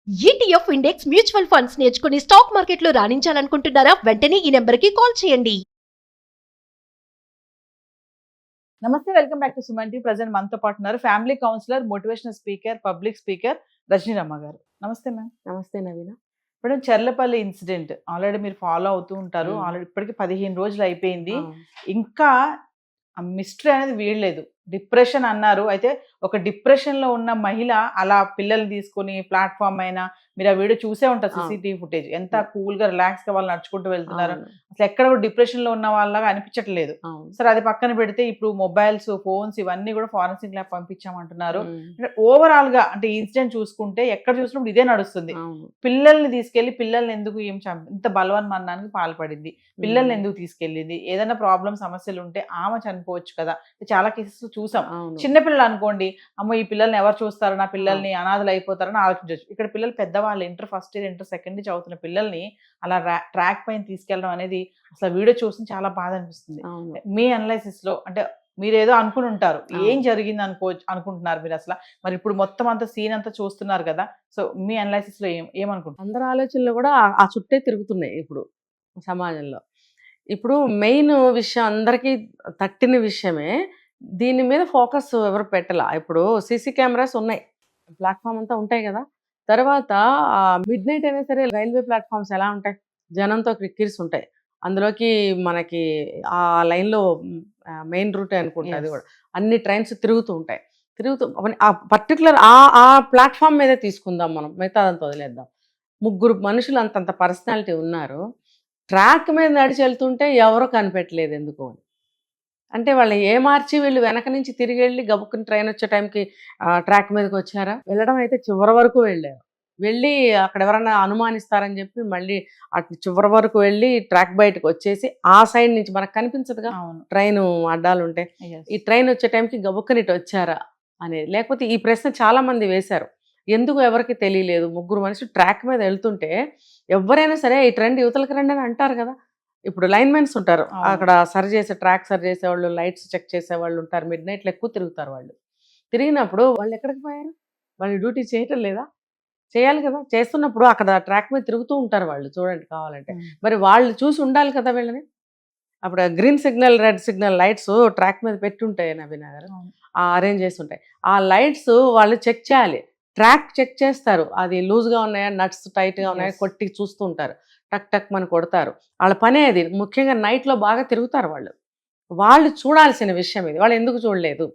ETF index mutual funds నేర్చుకుని stock మార్కెట్లో రాణించాలనుకుంటున్నారా? వెంటనే ఈ నెంబర్కి కాల్ చేయండి. నమస్తే, welcome back to Suman TV. Present మనతో పాటు ఉన్నారు family counsellor, motivational speaker, public speaker Rajaniramma గారు. నమస్తే మ్యామ్. నమస్తే నవీన. ఇప్పుడు చెర్లపల్లి ఇన్సిడెంట్ ఆల్రెడీ మీరు ఫాలో అవుతూ ఉంటారు. ఆల్రెడీ ఇప్పటికి 15 రోజులు అయిపోయింది. ఇంకా మిస్టరీ అనేది వీడలేదు. డిప్రెషన్ అన్నారు. అయితే ఒక డిప్రెషన్ లో ఉన్న మహిళ అలా పిల్లల్ని తీసుకుని ప్లాట్ఫామ్ అయినా, మీరు ఆ వీడియో చూసే ఉంటారు, CCTV ఫుటేజ్, ఎంత కూల్ గా రిలాక్స్ గా వాళ్ళు నడుచుకుంటూ వెళ్తున్నారు. అసలు ఎక్కడ కూడా డిప్రెషన్ లో ఉన్న వాళ్ళగా అనిపించట్లేదు. సరే, అది పక్కన పెడితే ఇప్పుడు మొబైల్స్, ఫోన్స్ ఇవన్నీ కూడా ఫారెన్సిక్ ల్యాబ్ పంపించామంటున్నారు. ఓవరాల్ గా అంటే ఇన్సిడెంట్ చూసుకుంటే ఎక్కడ చూసినప్పుడు ఇదే నడుస్తుంది. పిల్లల్ని తీసుకెళ్లి పిల్లల్ని ఎందుకు ఇంత బలవన్మరణానికి పాల్పడింది, పిల్లల్ని ఎందుకు తీసుకెళ్ళింది, ఏదైనా ప్రాబ్లం సమస్యలు ఉంటే ఆమె చనిపోవచ్చు కదా. చాలా కేసెస్ చూసాం. చిన్నపిల్లలు అనుకోండి, అమ్మో ఈ పిల్లల్ని ఎవరు చూస్తారు, నా పిల్లల్ని అనాథలు అయిపోతారని ఆలోచించవచ్చు. ఇక్కడ పిల్లలు పెద్దవాళ్ళు, inter first year, inter second year చదువుతున్న పిల్లల్ని అలా ట్రాక్ పైన తీసుకెళ్ళడం అనేది అసలు వీడియో చూసి చాలా బాధ అనిపిస్తుంది. మీ అనలైసిస్ లో అంటే మీరు ఏదో అనుకుని ఉంటారు, ఏం జరిగింది అనుకుంటున్నారు మీరు అసలు? మరి ఇప్పుడు మొత్తం అంతా సీన్ అంతా చూస్తున్నారు కదా, సో మీ అనలైసిస్ లో ఏమనుకుంటున్నారు? అందరి ఆలోచనలు కూడా ఆ చుట్టే తిరుగుతున్నాయి ఇప్పుడు సమాజంలో. ఇప్పుడు మెయిన్ విషయం అందరికీ తట్టిన విషయమే, దీని మీద ఫోకస్ ఎవరు పెట్టాల. ఇప్పుడు సీసీ కెమెరాస్ ఉన్నాయి, ప్లాట్ఫామ్ అంతా ఉంటాయి కదా. తర్వాత మిడ్ నైట్ అయినా సరే రైల్వే ప్లాట్ఫామ్స్ ఎలా ఉంటాయి, జనంతో క్రిక్కిరిసి ఉంటాయి. అందులోకి మనకి ఆ లైన్లో మెయిన్ రూటే అనుకుంటా, అది కూడా అన్ని ట్రైన్స్ తిరుగుతూ ఉంటాయి. ఆ పర్టికులర్ ఆ ప్లాట్ఫామ్ మీదే తీసుకుందాం మనం, మిగతాదంతా వదిలేద్దాం. ముగ్గురు మనుషులు అంతంత పర్సనాలిటీ ఉన్నారు, ట్రాక్ మీద నడిచి వెళ్తుంటే ఎవరో కనిపెట్టలేదు ఎందుకు అని. అంటే వాళ్ళు మార్చి వీళ్ళు వెనక నుంచి తిరిగి వెళ్ళి గబుక్కుని ట్రైన్ వచ్చే టైంకి ట్రాక్ మీదకి వచ్చారా? వెళ్ళడం అయితే చివరి వరకు వెళ్ళారు. వెళ్ళి అక్కడ ఎవరైనా అనుమానిస్తారని చెప్పి మళ్ళీ అటు చివరి వరకు వెళ్ళి ట్రాక్ బయటకు వచ్చేసి ఆ సైడ్ నుంచి మనకు కనిపించదుగా ట్రైన్ అడ్డాలు ఉంటే, ఈ ట్రైన్ వచ్చే టైంకి గబుక్కుని ఇటు వచ్చారా అనేది. లేకపోతే ఈ ప్రశ్న చాలా మంది వేశారు, ఎందుకు ఎవరికి తెలియలేదు. ముగ్గురు మనుషులు ట్రాక్ మీద వెళ్తుంటే ఎవరైనా సరే ఈ ట్రెండ్ యువతలకు రండి అని అంటారు కదా. ఇప్పుడు లైన్మెన్స్ ఉంటారు అక్కడ, ట్రాక్ సరి చేసేవాళ్ళు, లైట్స్ చెక్ చేసేవాళ్ళు ఉంటారు. మిడ్ నైట్లో ఎక్కువ తిరుగుతారు. వాళ్ళు తిరిగినప్పుడు వాళ్ళు ఎక్కడికి పోయారు? వాళ్ళు డ్యూటీ చేయటం లేదా? చేయాలి కదా. చేస్తున్నప్పుడు అక్కడ ట్రాక్ మీద తిరుగుతూ ఉంటారు వాళ్ళు, చూడండి కావాలంటే. మరి వాళ్ళు చూసి ఉండాలి కదా వీళ్ళని. అప్పుడు green signal, red signal lights track మీద పెట్టి ఉంటాయి నవీన గారు, అరేంజ్ చేసి ఉంటాయి. ఆ లైట్స్ వాళ్ళు చెక్ చేయాలి, ట్రాక్ చెక్ చేస్తారు. అది లూజ్గా ఉన్నాయా, నట్స్ టైట్గా ఉన్నాయా కొట్టి చూస్తూ ఉంటారు. టక్ టక్ మన కొడతారు. వాళ్ళ పనే అది. ముఖ్యంగా నైట్లో బాగా తిరుగుతారు వాళ్ళు చూడాల్సిన విషయం ఇది. వాళ్ళు ఎందుకు చూడలేదు?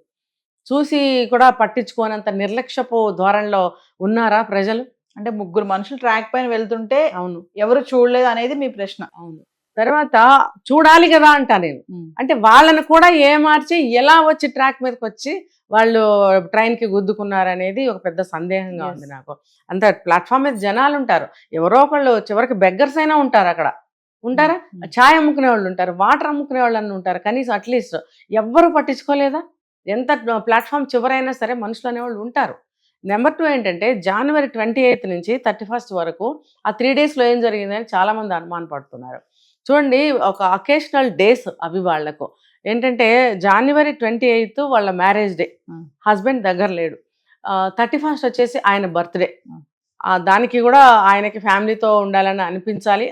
చూసి కూడా పట్టించుకోనంత నిర్లక్ష్యపు ధోరణిలో ఉన్నారా ప్రజలు? అంటే ముగ్గురు మనుషులు ట్రాక్ పైన వెళ్తుంటే అవును ఎవరు చూడలేదు అనేది మీ ప్రశ్న. అవును. తర్వాత చూడాలి కదా అంటా నేను. అంటే వాళ్ళని కూడా మార్చి ఎలా వచ్చి ట్రాక్ మీదకి వచ్చి వాళ్ళు ట్రైన్కి గుద్దుకున్నారనేది ఒక పెద్ద సందేహంగా ఉంది నాకు. అంత ప్లాట్ఫామ్ మీద జనాలు ఉంటారు, ఎవరో ఒకళ్ళు చివరికి బెగ్గర్స్ అయినా ఉంటారు అక్కడ, ఉంటారా? ఛాయ్ అమ్ముకునే వాళ్ళు ఉంటారు, వాటర్ అమ్ముకునే వాళ్ళు అన్నీ ఉంటారు. కనీసం అట్లీస్ట్ ఎవ్వరు పట్టించుకోలేదా? ఎంత ప్లాట్ఫామ్ చివరైనా సరే మనుషులు అనేవాళ్ళు ఉంటారు. నెంబర్ 2 ఏంటంటే, జనవరి 28 నుంచి 31 వరకు ఆ 3 డేస్లో ఏం జరిగిందని చాలామంది అనుమాన పడుతున్నారు. చూడండి, ఒక అకేషనల్ డేస్ అవి వాళ్లకు. ఏంటంటే జనవరి 28 వాళ్ళ మ్యారేజ్ డే, హస్బెండ్ దగ్గర లేడు. 31 వచ్చేసి ఆయన బర్త్డే. దానికి కూడా ఆయనకి ఫ్యామిలీతో ఉండాలని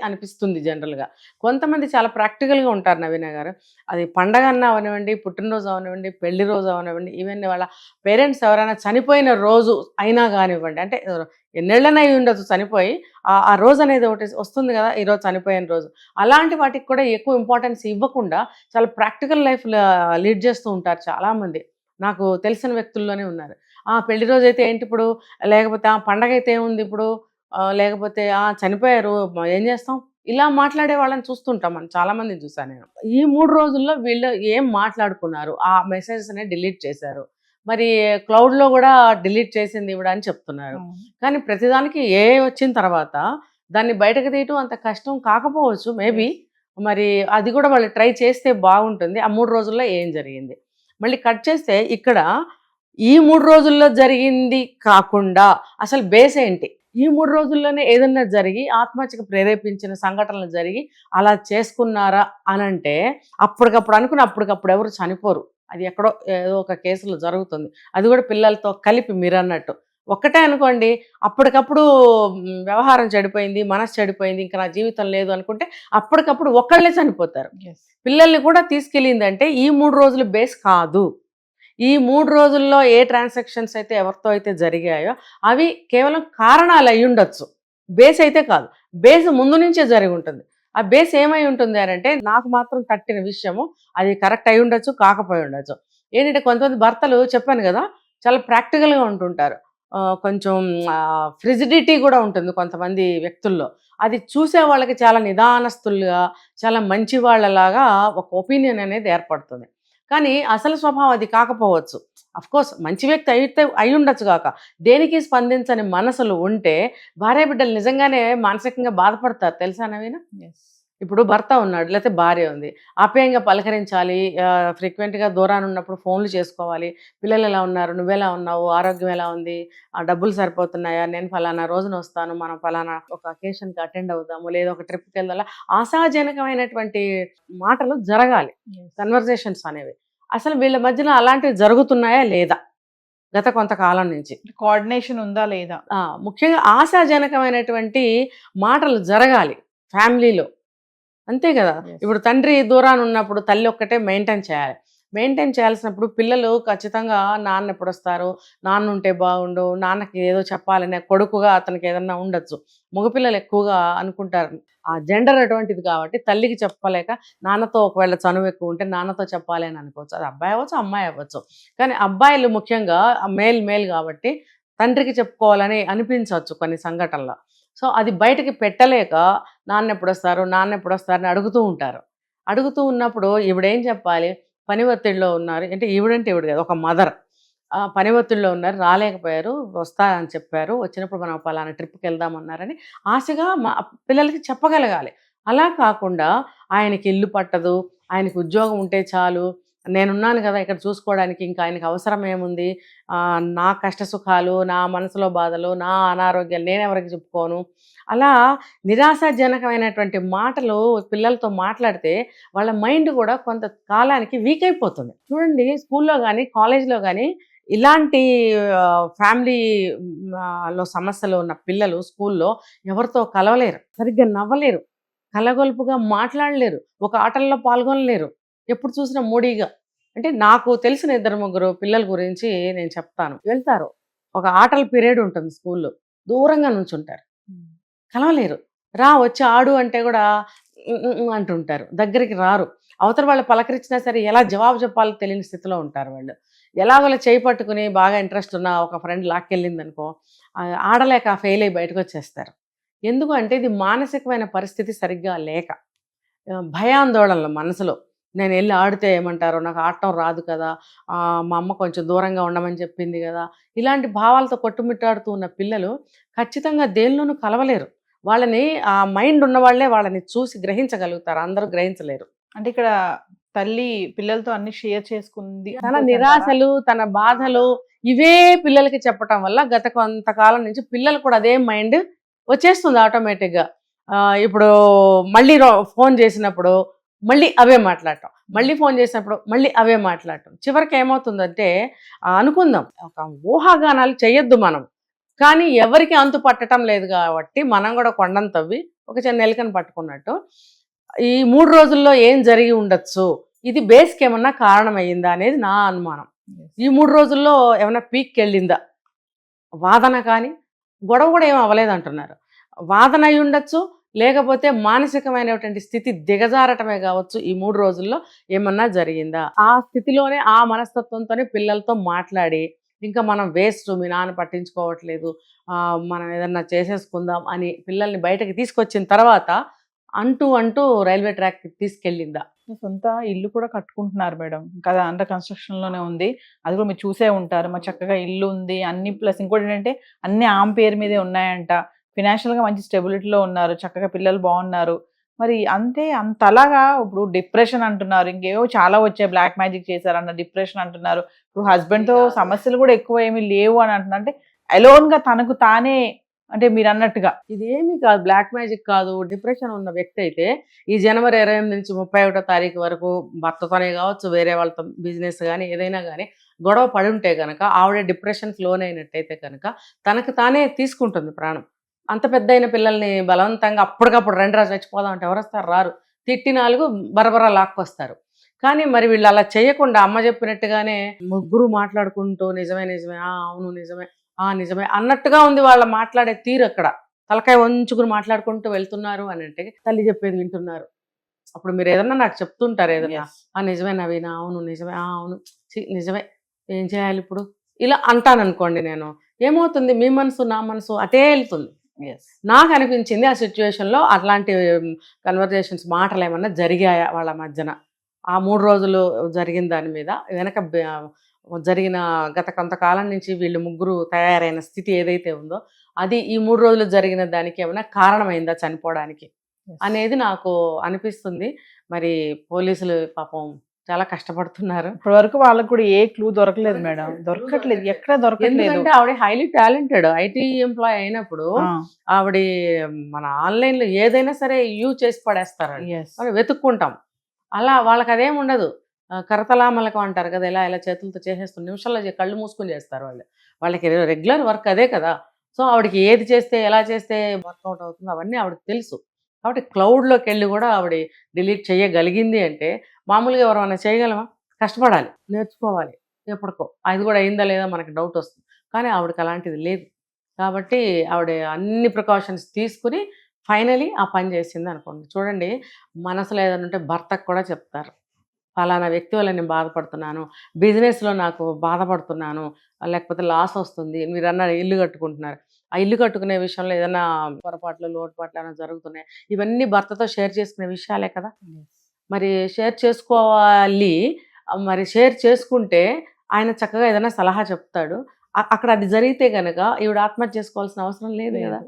అనిపిస్తుంది జనరల్గా. కొంతమంది చాలా ప్రాక్టికల్గా ఉంటారు నవీన గారు. అది పండగ అన్న అవనివ్వండి, పుట్టినరోజు అవనివ్వండి, పెళ్లి రోజు అవనివ్వండి, ఈవెన్ వాళ్ళ పేరెంట్స్ ఎవరైనా చనిపోయిన రోజు అయినా కానివ్వండి, అంటే ఎన్నేళ్ళనై ఉండదు చనిపోయి, ఆ రోజు అనేది ఒకటి వస్తుంది కదా, ఈరోజు చనిపోయిన రోజు. అలాంటి వాటికి కూడా ఎక్కువ ఇంపార్టెన్స్ ఇవ్వకుండా చాలా ప్రాక్టికల్ లైఫ్ లీడ్ చేస్తూ ఉంటారు చాలామంది. నాకు తెలిసిన వ్యక్తుల్లోనే ఉన్నారు. పెళ్లి రోజు అయితే ఏంటి ఇప్పుడు, లేకపోతే పండగ అయితే ఏముంది ఇప్పుడు, లేకపోతే చనిపోయారు ఏం చేస్తాం, ఇలా మాట్లాడే వాళ్ళని చూస్తుంటాం మనం. చాలామందిని చూసాను నేను. ఈ 3 రోజుల్లో వీళ్ళు ఏం మాట్లాడుకున్నారు, ఆ మెసేజెస్ అనేది డిలీట్ చేశారు. మరి క్లౌడ్లో కూడా డిలీట్ చేసింది ఇవిడ అని చెప్తున్నారు. కానీ ప్రతిదానికి వచ్చిన తర్వాత దాన్ని బయటకు తీయటం అంత కష్టం కాకపోవచ్చు మేబీ. మరి అది కూడా వాళ్ళు ట్రై చేస్తే బాగుంటుంది. ఆ 3 రోజుల్లో ఏం జరిగింది మళ్ళీ కట్ చేస్తే, ఇక్కడ ఈ 3 రోజుల్లో జరిగింది కాకుండా అసలు బేస్ ఏంటి? ఈ 3 రోజుల్లోనే ఏదన్నా జరిగి ఆత్మహత్యకు ప్రేరేపించిన సంఘటనలు జరిగి అలా చేసుకున్నారా అనంటే, అప్పటికప్పుడు అనుకుని అప్పటికప్పుడు ఎవరు చనిపోరు. అది ఎక్కడో ఏదో ఒక కేసులో జరుగుతుంది, అది కూడా పిల్లలతో కలిపి మీరు అన్నట్టు. ఒక్కటే అనుకోండి, అప్పటికప్పుడు వ్యవహారం చెడిపోయింది, మనసు చెడిపోయింది, ఇంకా నా జీవితం లేదు అనుకుంటే అప్పటికప్పుడు ఒక్కళ్ళే చనిపోతారు. పిల్లల్ని కూడా తీసుకెళ్ళిందంటే ఈ 3 రోజులు బేస్ కాదు. ఈ 3 రోజుల్లో ఏ ట్రాన్సాక్షన్స్ అయితే ఎవరితో అయితే జరిగాయో అవి కేవలం కారణాలు అయి ఉండొచ్చు, బేస్ అయితే కాదు. బేస్ ముందు నుంచే జరిగి ఉంటుంది. ఆ బేస్ ఏమై ఉంటుంది అని అంటే నాకు మాత్రం తట్టిన విషయము అది కరెక్ట్ అయి ఉండొచ్చు, కాకపోయి ఉండొచ్చు. ఏంటంటే కొంతమంది భర్తలు చెప్పాను కదా చాలా ప్రాక్టికల్గా ఉంటుంటారు, కొంచెం ఫ్రిజిడిటీ కూడా ఉంటుంది కొంతమంది వ్యక్తుల్లో. అది చూసే వాళ్ళకి చాలా నిదానస్తులుగా చాలా మంచి వాళ్ళలాగా ఒక ఒపీనియన్ అనేది ఏర్పడుతుంది. కానీ అసలు స్వభావం అది కాకపోవచ్చు. కోర్స్ మంచి వ్యక్తి అయితే అయి ఉండొచ్చు కాక దేనికి స్పందించని మనసులు ఉంటే భార్య బిడ్డలు నిజంగానే మానసికంగా బాధపడతారు తెలుసా నవీన. ఇప్పుడు భర్త ఉన్నాడు లేకపోతే భార్య ఉంది, ఆప్యాయంగా పలకరించాలి, ఫ్రీక్వెంట్గా దూరాన్ని ఉన్నప్పుడు ఫోన్లు చేసుకోవాలి, పిల్లలు ఎలా ఉన్నారు, నువ్వెలా ఉన్నావు, ఆరోగ్యం ఎలా ఉంది, డబ్బులు సరిపోతున్నాయా, నేను ఫలానా రోజున వస్తాను, మనం ఫలానా ఒక అకేషన్కి అటెండ్ అవుదాము, లేదా ఒక ట్రిప్కి వెళ్దాం, ఆశాజనకమైనటువంటి మాటలు జరగాలి, కన్వర్జేషన్స్ అనేవి. అసలు వీళ్ళ మధ్యన అలాంటివి జరుగుతున్నాయా లేదా గత కొంతకాలం నుంచి, కోఆర్డినేషన్ ఉందా లేదా, ముఖ్యంగా ఆశాజనకమైనటువంటి మాటలు జరగాలి ఫ్యామిలీలో, అంతే కదా. ఇప్పుడు తండ్రి దూరాన్ని ఉన్నప్పుడు తల్లి ఒక్కటే మెయింటైన్ చేయాలి. మెయింటైన్ చేయాల్సినప్పుడు పిల్లలు ఖచ్చితంగా నాన్న ఎప్పుడు వస్తారు, నాన్న ఉంటే బాగుండు, నాన్నకి ఏదో చెప్పాలనే కొడుకుగా అతనికి ఏదన్నా ఉండొచ్చు. మగపిల్లలు ఎక్కువగా అనుకుంటారు, ఆ జెండర్ అటువంటిది కాబట్టి తల్లికి చెప్పలేక నాన్నతో ఒకవేళ చనువు ఎక్కువ ఉంటే నాన్నతో చెప్పాలి అని అనుకోవచ్చు. అది అబ్బాయి అవ్వచ్చు, అమ్మాయి అవ్వచ్చు. కానీ అబ్బాయిలు ముఖ్యంగా మేల్ కాబట్టి తండ్రికి చెప్పుకోవాలని అనిపించవచ్చు కొన్ని సంఘటనలో. సో అది బయటకి పెట్టలేక నాన్న ఎప్పుడు వస్తారు అని అడుగుతూ ఉంటారు. అడుగుతూ ఉన్నప్పుడు ఈవిడేం చెప్పాలి, పని ఒత్తిడిలో ఉన్నారు అంటే ఈవిడంటే ఈవిడ కదా ఒక మదర్, పని ఒత్తిడిలో ఉన్నారు, రాలేకపోయారు, వస్తా అని చెప్పారు, వచ్చినప్పుడు మనం పలానా ట్రిప్కి వెళ్దామన్నారని ఆశగా పిల్లలకి చెప్పగలగాలి. అలా కాకుండా ఆయనకి ఇల్లు పట్టదు, ఆయనకి ఉద్యోగం ఉంటే చాలు, నేనున్నాను కదా ఇక్కడ చూసుకోవడానికి, ఇంకా ఆయనకి అవసరం ఏముంది, నా కష్ట సుఖాలు, నా మనసులో బాధలు, నా అనారోగ్యాలు నేనెవరికి చెప్పుకోను, అలా నిరాశాజనకమైనటువంటి మాటలు పిల్లలతో మాట్లాడితే వాళ్ళ మైండ్ కూడా కొంత కాలానికి వీక్ అయిపోతుంది. చూడండి, స్కూల్లో కానీ కాలేజ్లో కానీ ఇలాంటి ఫ్యామిలీలో సమస్యలు ఉన్న పిల్లలు స్కూల్లో ఎవరితో కలవలేరు, సరిగ్గా నవ్వలేరు, కలగొలుపుగా మాట్లాడలేరు, ఒక ఆటల్లో పాల్గొనలేరు, ఎప్పుడు చూసినా మూడీగా. అంటే నాకు తెలిసిన 2-3 పిల్లల గురించి నేను చెప్తాను. వెళ్తారు, ఒక ఆటల పీరియడ్ ఉంటుంది స్కూల్లో, దూరంగా నుంచుంటారు, కలవలేరు, వచ్చి ఆడు అంటే కూడా అంటుంటారు, దగ్గరికి రారు. అవతల వాళ్ళు పలకరించినా సరే ఎలా జవాబు చెప్పాలో తెలియని స్థితిలో ఉంటారు వాళ్ళు. ఎలాగోలా చేయి పట్టుకుని బాగా ఇంట్రెస్ట్ ఉన్న ఒక ఫ్రెండ్ లాక్కెళ్ళింది అనుకో, ఆడలేక ఫెయిల్ అయ్యి బయటకు వచ్చేస్తారు. ఎందుకు అంటే ఇది మానసికమైన పరిస్థితి సరిగ్గా లేక, భయాందోళనలు మనసులో, నేను వెళ్ళి ఆడితే ఏమంటారో, నాకు ఆడటం రాదు కదా, మా అమ్మ కొంచెం దూరంగా ఉండమని చెప్పింది కదా, ఇలాంటి భావాలతో కొట్టుమిట్టాడుతూ ఉన్న పిల్లలు ఖచ్చితంగా దేనిలోనూ కలవలేరు. వాళ్ళని ఆ మైండ్ ఉన్న వాళ్ళే వాళ్ళని చూసి గ్రహించగలుగుతారు, అందరూ గ్రహించలేరు. అంటే ఇక్కడ తల్లి పిల్లలతో అన్ని షేర్ చేసుకుంది, తన నిరాశలు తన బాధలు ఇవే పిల్లలకి చెప్పటం వల్ల గత కొంతకాలం నుంచి పిల్లలు కూడా అదే మైండ్ వచ్చేస్తుంది ఆటోమేటిక్గా. ఇప్పుడు మళ్ళీ ఫోన్ చేసినప్పుడు మళ్ళీ అవే మాట్లాడటం, మళ్ళీ ఫోన్ చేసినప్పుడు మళ్ళీ అవే మాట్లాడటం. చివరికి ఏమవుతుందంటే అనుకుందాం, ఒక ఊహాగానాలు చేయొద్దు మనం, కానీ ఎవరికి అంతు పట్టడం లేదు కాబట్టి మనం కూడా కొండను తవ్వి ఒక చిన్న ఎలుకను పట్టుకున్నట్టు ఈ 3 రోజుల్లో ఏం జరిగి ఉండొచ్చు, ఇది బేస్కి ఏమన్నా కారణమయ్యిందా అనేది నా అనుమానం. ఈ 3 రోజుల్లో ఏమన్నా పీక్కి వెళ్ళిందా వాదన, కానీ గొడవ కూడా ఏం అవ్వలేదు అంటున్నారు, వాదన అయి ఉండొచ్చు, లేకపోతే మానసికమైనటువంటి స్థితి దిగజారటమే కావచ్చు. ఈ 3 రోజుల్లో ఏమన్నా జరిగిందా, ఆ స్థితిలోనే ఆ మనస్తత్వంతోనే పిల్లలతో మాట్లాడి ఇంకా మనం వేస్ట్, మీ నాన్న పట్టించుకోవట్లేదు, మనం ఏదన్నా చేసేసుకుందాం అని పిల్లల్ని బయటకి తీసుకొచ్చిన తర్వాత అంటూ రైల్వే ట్రాక్ తీసుకెళ్ళిందా. సొంత ఇల్లు కూడా కట్టుకుంటున్నారు మేడం, కదా అండర్ కన్స్ట్రక్షన్ లోనే ఉంది, అది కూడా మీరు చూసే ఉంటారు. మరి చక్కగా ఇల్లు ఉంది అన్ని, ప్లస్ ఇంకోటి ఏంటంటే అన్ని ఆమె పేరు మీదే ఉన్నాయంట, ఫినాన్షియల్ గా మంచి స్టెబిలిటీలో ఉన్నారు, చక్కగా పిల్లలు బాగున్నారు. మరి అంతలాగా ఇప్పుడు డిప్రెషన్ అంటున్నారు, ఇంకేవో చాలా వచ్చాయి, బ్లాక్ మ్యాజిక్ చేశారన్న డిప్రెషన్ అంటున్నారు, ఇప్పుడు హస్బెండ్ తో సమస్యలు కూడా ఎక్కువ ఏమీ లేవు అని అంటున్నారు. అంటే అలోన్ గా తనకు తానే, అంటే మీరు అన్నట్టుగా ఇదేమీ కాదు, బ్లాక్ మ్యాజిక్ కాదు. డిప్రెషన్ ఉన్న వ్యక్తి అయితే ఈ జనవరి 28 నుంచి 31వ తారీఖు వరకు భర్తతోనే కావచ్చు, వేరే వాళ్ళతో బిజినెస్ కానీ ఏదైనా కానీ గొడవ పడి ఉంటే కనుక ఆవిడ డిప్రెషన్కి లోన్ అయినట్టయితే కనుక తనకు తానే తీసుకుంటుంది ప్రాణం. అంత పెద్ద అయిన పిల్లల్ని బలవంతంగా అప్పటికప్పుడు రండి రా చచ్చిపోదాం అంటే ఎవరు వస్తారు? రారు. తిట్టి 4 బరబరా లాక్కొస్తారు. కానీ మరి వీళ్ళు అలా చేయకుండా అమ్మ చెప్పినట్టుగానే ముగ్గురు మాట్లాడుకుంటూ నిజమే నిజమే అవును నిజమే నిజమే అన్నట్టుగా ఉంది వాళ్ళ మాట్లాడే తీరు. అక్కడ తలకాయ వంచుకుని మాట్లాడుకుంటూ వెళ్తున్నారు అని అంటే తల్లి చెప్పేది వింటున్నారు. అప్పుడు మీరు ఏదన్నా నాకు చెప్తుంటారు ఏదన్నా, నిజమే నవీన, అవును నిజమే, అవును నిజమే, ఏం చేయాలి ఇప్పుడు ఇలా అంటాను అనుకోండి, నేను ఏమవుతుంది మీ మనసు నా మనసు అటే వెళ్తుంది. నాకు అనిపించింది ఆ సిచ్యువేషన్లో అట్లాంటి కన్వర్జేషన్స్ మాటలు ఏమన్నా జరిగాయా వాళ్ళ మధ్యన ఆ 3 రోజులు జరిగిన దాని మీద వెనక జరిగిన గత కొంతకాలం నుంచి వీళ్ళు ముగ్గురు తయారైన స్థితి ఏదైతే ఉందో అది ఈ 3 రోజులు జరిగిన దానికి ఏమైనా కారణమైందా చనిపోవడానికి అనేది నాకు అనిపిస్తుంది. మరి పోలీసులు పాపం చాలా కష్టపడుతున్నారు. ఇప్పటి వరకు వాళ్ళకు కూడా ఏ క్లూ దొరకలేదు మేడం, దొరకట్లేదు, ఎక్కడ దొరకట్లేదు. ఎందుకంటే ఆవిడ హైలీ టాలెంటెడ్ ఐటీ ఎంప్లాయ్ అయినప్పుడు ఆవిడ మన ఆన్లైన్ లో ఏదైనా సరే యూజ్ చేసి పడేస్తారు, వెతుక్కుంటాం. అలా వాళ్ళకి అదేం ఉండదు. కరతలామలకం అంటారు కదా, ఇలా ఇలా చేతులతో చేసేస్తున్న నిమిషాల్లో కళ్ళు మూసుకొని చేస్తారు వాళ్ళు. వాళ్ళకి రెగ్యులర్ వర్క్ అదే కదా. సో ఆవిడకి ఏది చేస్తే ఎలా చేస్తే వర్కౌట్ అవుతుందో అవన్నీ ఆవిడకి తెలుసు. కాబట్టి క్లౌడ్లోకి వెళ్ళి కూడా ఆవిడ డిలీట్ చేయగలిగింది అంటే మామూలుగా ఎవరైనా చేయగలమా? కష్టపడాలి, నేర్చుకోవాలి, ఎప్పటికో అది కూడా అయిందా లేదా మనకి డౌట్ వస్తుంది. కానీ ఆవిడకి అలాంటిది లేదు. కాబట్టి ఆవిడ అన్ని ప్రికాషన్స్ తీసుకుని ఫైనలీ ఆ పని చేసింది అనుకోండి. చూడండి, మనసులో ఏదైనా ఉంటే భర్తకు కూడా చెప్తారు, ఫలానా వ్యక్తి వల్ల నేను బాధపడుతున్నాను, బిజినెస్లో నాకు బాధపడుతున్నాను, లేకపోతే లాస్ వస్తుంది, మీరు అన్నారు ఇల్లు కట్టుకుంటున్నారు, ఆ ఇల్లు కట్టుకునే విషయంలో ఏదైనా పొరపాట్లు లోటుపాట్లు ఏమైనా జరుగుతున్నాయి, ఇవన్నీ భర్తతో షేర్ చేసుకునే విషయాలే కదా. మరి షేర్ చేసుకోవాలి. మరి షేర్ చేసుకుంటే ఆయన చక్కగా ఏదైనా సలహా చెప్తాడు. అక్కడ అది జరిగితే కనుక ఈవిడ ఆత్మహత్య చేసుకోవాల్సిన అవసరం లేదు కదా.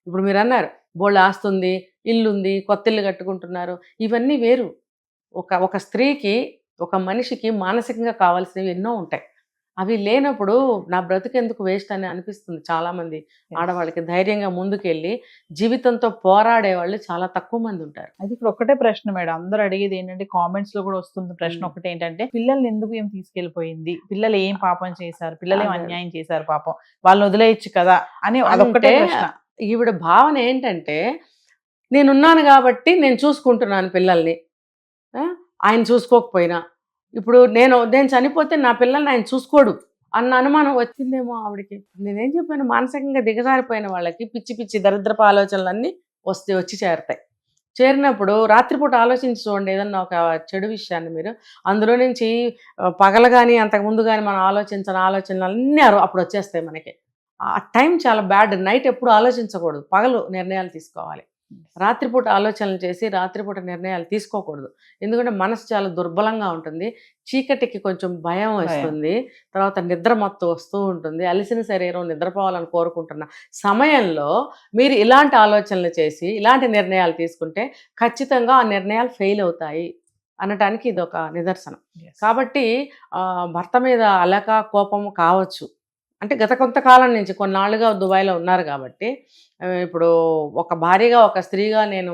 ఇప్పుడు మీరు అన్నారు బోల్డ్ ఆస్తుంది, ఇల్లు ఉంది, కొత్త ఇల్లు కట్టుకుంటున్నారు, ఇవన్నీ వేరు. ఒక స్త్రీకి ఒక మనిషికి మానసికంగా కావాల్సినవి ఎన్నో ఉంటాయి. అవి లేనప్పుడు నా బ్రతుకెందుకు వేస్ట్ అని అనిపిస్తుంది చాలామంది ఆడవాళ్ళకి. ధైర్యంగా ముందుకెళ్ళి జీవితంతో పోరాడే వాళ్ళు చాలా తక్కువ మంది ఉంటారు. అది ఇక్కడ ఒకటే ప్రశ్న మేడం, అందరూ అడిగేది ఏంటంటే కామెంట్స్ లో కూడా వస్తుంది ప్రశ్న ఒకటి ఏంటంటే, పిల్లల్ని ఎందుకు ఏం తీసుకెళ్లిపోయింది, పిల్లలు ఏం పాపం చేశారు, పిల్లలు ఏం అన్యాయం చేశారు పాపం, వాళ్ళని వదిలేయచ్చు కదా అని అదొక్కటే ప్రశ్న. ఈవిడ భావన ఏంటంటే, నేనున్నాను కాబట్టి నేను చూసుకుంటున్నాను పిల్లల్ని, ఆయన చూసుకోకపోయినా ఇప్పుడు నేను చనిపోతే నా పిల్లల్ని ఆయన చూసుకోడు అన్న అనుమానం వచ్చిందేమో ఆవిడకి. నేనేం చెప్పాను, మానసికంగా దిగజారిపోయిన వాళ్ళకి పిచ్చి పిచ్చి దరిద్రపు ఆలోచనలన్నీ వచ్చి చేరుతాయి. చేరినప్పుడు రాత్రిపూట ఆలోచించి చూడండి ఏదన్నా ఒక చెడు విషయాన్ని మీరు, అందులో నుంచి పగలు కానీ అంతకుముందు కానీ మనం ఆలోచించిన ఆలోచనలు అన్నీ అప్పుడు వచ్చేస్తాయి మనకి. ఆ టైం చాలా బ్యాడ్. నైట్ ఎప్పుడు ఆలోచించకూడదు, పగలు నిర్ణయాలు తీసుకోవాలి. రాత్రిపూట ఆలోచనలు చేసి రాత్రిపూట నిర్ణయాలు తీసుకోకూడదు. ఎందుకంటే మనసు చాలా దుర్బలంగా ఉంటుంది, చీకటికి కొంచెం భయం వస్తుంది, తర్వాత నిద్ర మత్తు వస్తూ ఉంటుంది. అలసిన శరీరం నిద్రపోవాలని కోరుకుంటున్న సమయంలో మీరు ఇలాంటి ఆలోచనలు చేసి ఇలాంటి నిర్ణయాలు తీసుకుంటే ఖచ్చితంగా ఆ నిర్ణయాలు ఫెయిల్ అవుతాయి అనటానికి ఇది ఒక నిదర్శనం. కాబట్టి భర్త మీద అలక కోపం కావచ్చు, అంటే గత కొంతకాలం నుంచి కొన్నాళ్ళుగా దుబాయ్లో ఉన్నారు కాబట్టి, ఇప్పుడు ఒక భార్యగా ఒక స్త్రీగా నేను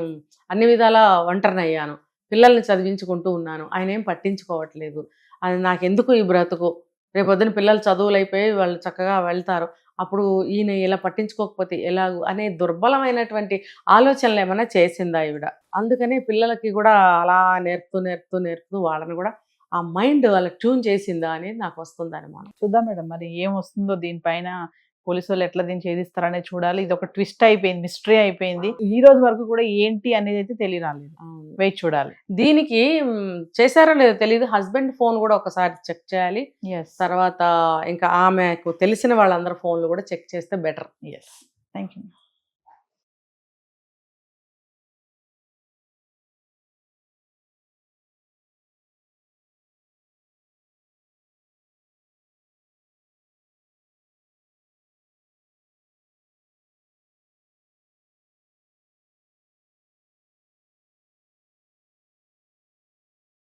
అన్ని విధాలా ఒంటరిని అయ్యాను, పిల్లల్ని చదివించుకుంటూ ఉన్నాను, ఆయన ఏం పట్టించుకోవట్లేదు, అది నాకెందుకు ఈ బ్రతుకు, రేపొద్దున పిల్లలు చదువులు అయిపోయి వాళ్ళు చక్కగా వెళ్తారు, అప్పుడు ఈయన ఇలా పట్టించుకోకపోతే ఎలాగూ అనే దుర్బలమైనటువంటి ఆలోచనలు ఏమైనా చేసిందా ఈవిడ. అందుకనే పిల్లలకి కూడా అలా నేర్పుతూ వాళ్ళని కూడా ఆ మైండ్ వాళ్ళకి ట్యూన్ చేసిందా అనేది నాకు వస్తుంది అనుమానం. చూద్దాం మేడం, మరి ఏం వస్తుందో దీనిపైన పోలీసు వాళ్ళు ఎట్లా దీన్ని ఛేదిస్తారనేది చూడాలి. ఇది ఒక ట్విస్ట్ అయిపోయింది, మిస్టరీ అయిపోయింది. ఈ రోజు వరకు కూడా ఏంటి అనేది అయితే తెలియరాలేదు, వెయిట్ చూడాలి. దీనికి చేశారో లేదో తెలియదు, హస్బెండ్ ఫోన్ కూడా ఒకసారి చెక్ చేయాలి. తర్వాత ఇంకా ఆమెకు తెలిసిన వాళ్ళందరూ ఫోన్లు కూడా చెక్ చేస్తే బెటర్. Thank you.